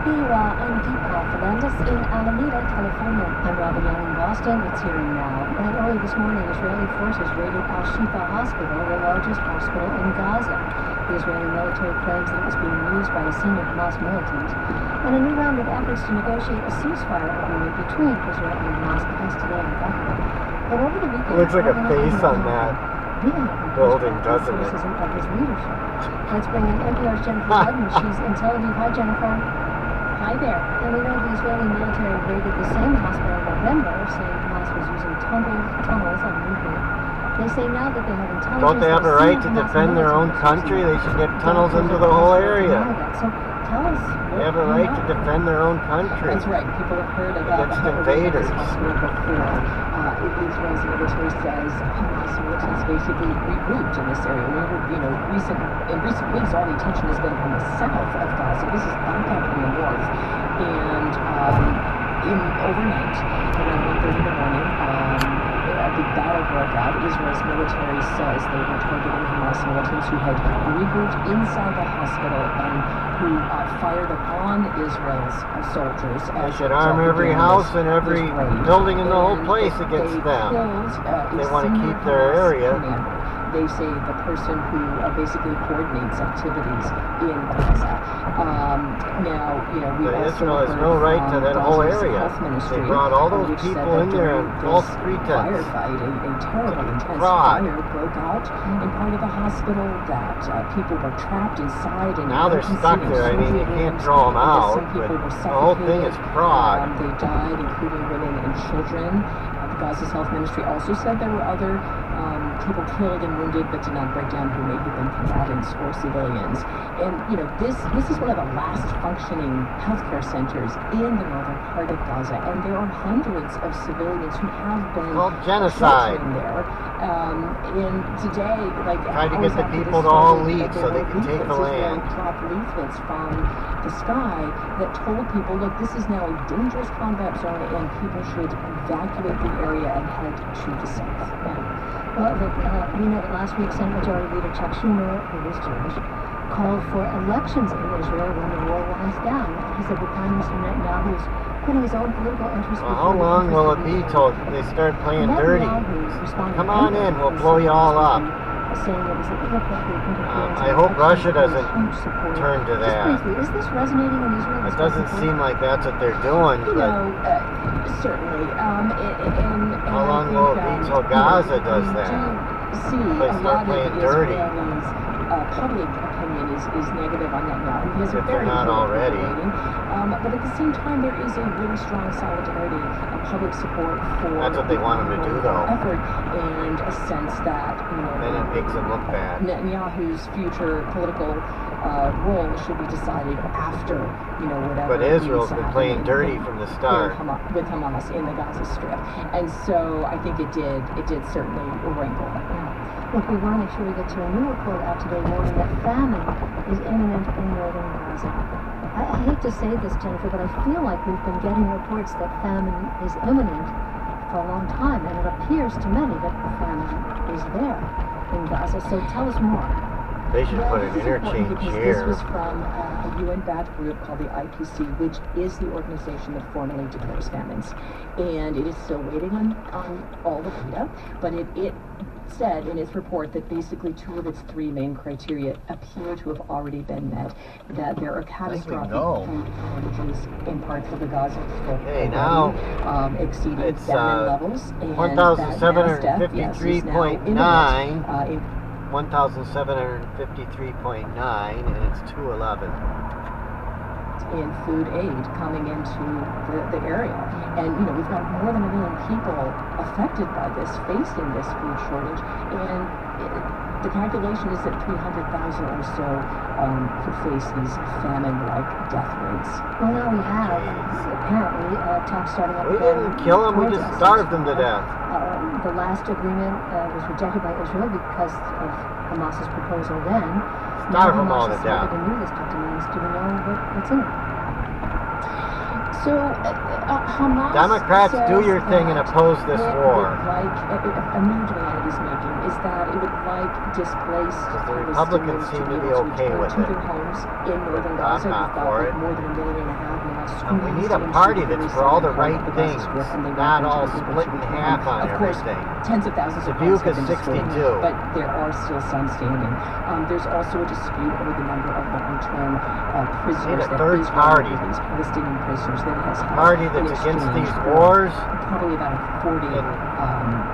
I'm Deepa Fernandez in Alameda, California. I'm Robin Young in Boston. It's here and now. And early this morning, Israeli forces raided Al-Shifa Hospital, the largest hospital in Gaza. The Israeli military claims that it was being used by a senior Hamas militant. And a new round of efforts to negotiate a ceasefire agreement between Israel and Hamas passed today in Dubuque. But over the weekend, Looks like a face on that building, doesn't it? Of his leadership. Let's bring in NPR's Jennifer Ludman. She's in Tel Aviv. Hi, Jennifer. Hi there. And we know the Israeli military raided the same hospital in November, saying Hamas was using tunnels on movement. They say now that they have intelligence. Don't they have a right to defend their own country? They should get tunnels into the whole area. So tell us. They have a right to defend their own country. That's right. People have heard about against invaders. Israel's military says Hamas militants basically regrouped in this area. In recent weeks, all the attention has been on the south of Gaza. This is not in the north. And overnight, around 1:30 in the morning, a big battle broke out. Israel's military says they were targeting Hamas militants who had regrouped inside the hospital and who fired upon Israel's soldiers. They should arm every house and every building in the whole place against them. They want to keep their area. They say the person who basically coordinates activities in Gaza. But Israel has no right to that whole area. They brought all those people in there on false pretense. Firefight, a terrible, intense fire broke out in part of the hospital that people were trapped inside. And now they're stuck there. I mean, you can't draw them out, but the whole thing is fraud. They died, including women and children. Gaza's health ministry also said there were other people killed and wounded, but did not break down who may have been combatants or civilians. And this is one of the last functioning healthcare centers in the northern part of Gaza, and there are hundreds of civilians who have been genocide there. And today, try to get the people to all leave so they can take the land. Dropped leaflets from the sky that told people, look, this is now a dangerous combat zone, and people should evacuate the area and head to the south. Well, we know that last week Senate Majority Leader Chuck Schumer, who is Jewish, called for elections in Israel when the war winds down. He said that Prime Minister Netanyahu is putting his own political interests before how long will it be till they start playing dirty? Come on in, we'll blow you all up. I hope Russia doesn't turn to that. Is this resonating in Israel? It doesn't seem like that's what they're doing, but certainly. How long will it be till Gaza does that? They start playing dirty. Public opinion is negative on Netanyahu. If they're not already. But at the same time, there is a really strong solidarity and public support for. That's what they want him to do, though. Effort and a sense that then it makes him look bad. Netanyahu's future political role should be decided after whatever. But Israel's been playing dirty from the start with Hamas in the Gaza Strip, and so I think it did certainly wrinkle. Look, we want to make sure we get to a new report out today morning that famine is imminent in northern Gaza. I hate to say this, Jennifer, but I feel like we've been getting reports that famine is imminent for a long time, and it appears to many that famine is there in Gaza. So tell us more. They should put an interchange here. This was from a UN-backed group called the IPC, which is the organization that formally declares famines. And it is still waiting on all the data, but it said in its report that basically two of its three main criteria appear to have already been met, that there are catastrophic food shortages in parts of the Gaza Strip exceeding it's, famine levels. 1,753.9. 1,753.9, and it's 211. In food aid coming into the area. And, we've got more than 1 million people affected by this, facing this food shortage. And the calculation is that 300,000 or so could face these famine-like death rates. Well, now we have, apparently, talks starting up. We didn't kill them, we just starved them to death. The last agreement was rejected by Israel because of Hamas's proposal then. Starve them all to death. Do we know what's in it? So, Hamas Democrats, do your thing and oppose this war. A new demand it is making is that it would like displaced the Republicans seem to be okay with it. to their homes in northern Gaza. I'm not for it. More than 1.5 million And we need a squeezed party into the that's very for all the southern part right of the Gaza things, Strip, and they not went all into the split in butchery. half on Of course, everything. tens of thousands of Dubuque homes have is been destroyed, 62. but there are still some standing. There's also a dispute over the number of long-term prisoners Need a that third Israel party. released, Palestinian prisoners that it has held Party in that's against exchange these for wars, probably about 40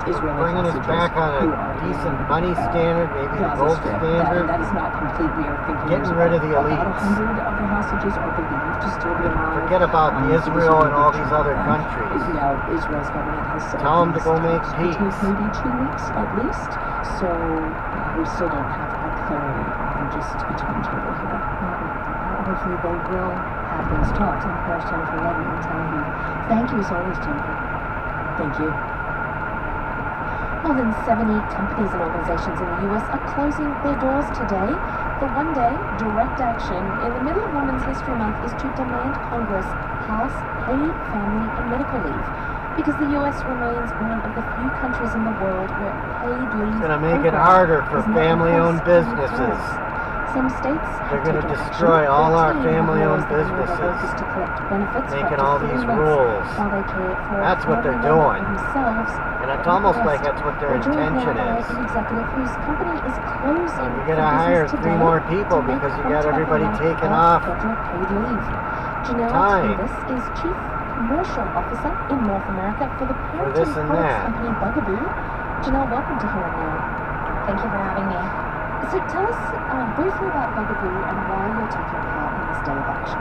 Israeli bringing us hostages back on who a are decent in, money standard, maybe the Gaza gold Strip. standard. That is not complete. We are thinking Getting there's rid of the about elites. 100 of the hostages are believed to still be alive. Forget about the So Israel this and will all be these the other truth. countries. Now, Israel's government has said Tell them to go make it could peace. take maybe 2 weeks at least. So we still don't have a clarity on just a timetable here. Hopefully they will have those talks. And of course, Jennifer Levy in Tel Aviv. Thank you as always, Jennifer. Thank you. More than 70 companies and organizations in the U.S. are closing their doors today. The one-day direct action in the middle of Women's History Month is to demand Congress pass paid family and medical leave, because the U.S. remains one of the few countries in the world where paid leave It's going to make it harder for family-owned businesses. Some states They're going to destroy all our family-owned businesses, making all these rules. That's what they're doing. And it's almost like that's what their intention is. You got to hire 3 more people because you got everybody taken off time This is Chief Commercial Officer in North America for the parenting this and products that. company Bugaboo. Janelle, welcome to Here and Now. Thank you for having me. So tell us briefly about Bugaboo and why you're taking part in this day of action.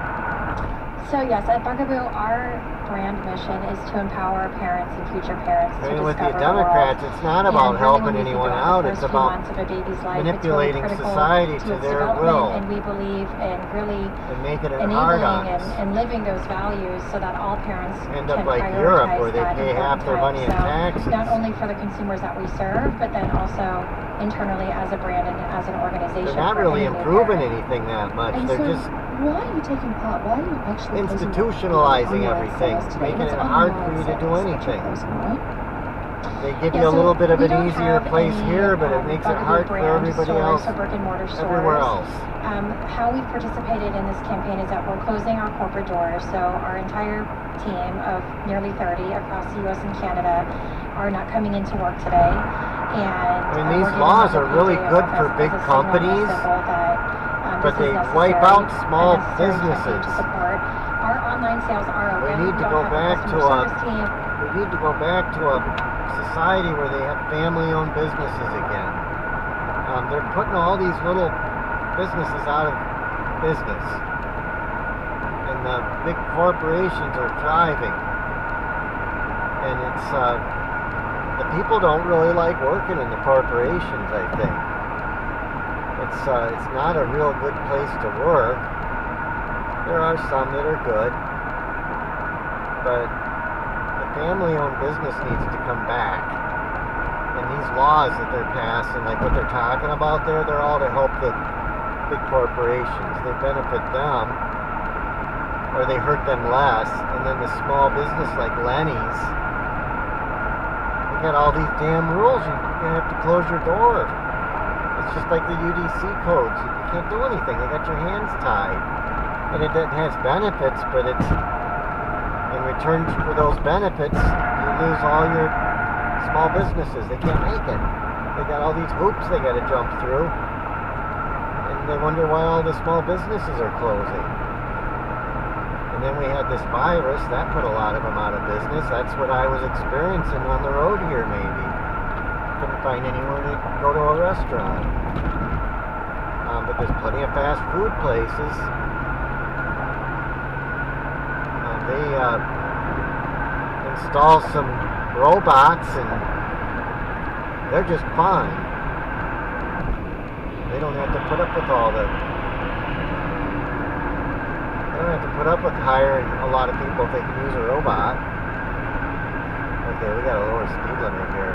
So yes, at Bugaboo, our brand mission is to empower parents and future parents to And with the discover Democrats, the world. it's not And about really helping when we think anyone about out, the it's first few about months of a baby's life, manipulating it's really critical society to its their development, will and we believe in really and making it hard on enabling us. and living those values so that all parents End can up like prioritize Europe, where they that pay half their money in important time. taxes. So not only for the consumers that we serve, but then also internally as a brand and as an organization. They're not for really any new improving parent. anything that much. And They're so just why are you taking part? Why are you actually institutionalizing everything, making it hard for you to do anything. They give you a little bit of we an don't easier have place any, here, but it makes it Bugaboo hard for brand everybody stores else or brick and mortar stores. everywhere else. How we've participated in this campaign is that we're closing our corporate doors. So our entire team of nearly 30 across the U.S. and Canada are not coming into work today. And I mean, these we're giving laws them are the really PJ good office for as big a signal companies, symbol that, but this they is wipe necessary, out small a necessary campaign businesses. to support. Our online sales are open. We need to don't go have back customer to service team. We need to go back to a society where they have family-owned businesses again. They're putting all these little businesses out of business, and the big corporations are thriving. And it's the people don't really like working in the corporations. I think it's not a real good place to work. There are some that are good, but the family-owned business needs to come back. And these laws that they're passing, like what they're talking about there, they're all to help the big corporations. They benefit them, or they hurt them less. And then the small business like Lenny's, they got all these damn rules. You have to close your door. It's just like the UDC codes. You can't do anything. They got your hands tied. And it has benefits, but it's in return for those benefits, you lose all your small businesses. They can't make it. They got all these hoops they got to jump through, and they wonder why all the small businesses are closing. And then we had this virus that put a lot of them out of business. That's what I was experiencing on the road here. Maybe couldn't find anywhere to go to a restaurant, but there's plenty of fast food places. They install some robots and they're just fine. They don't have to put up with all the... They don't have to put up with hiring a lot of people if they can use a robot. Okay, we got a lower speed limit here.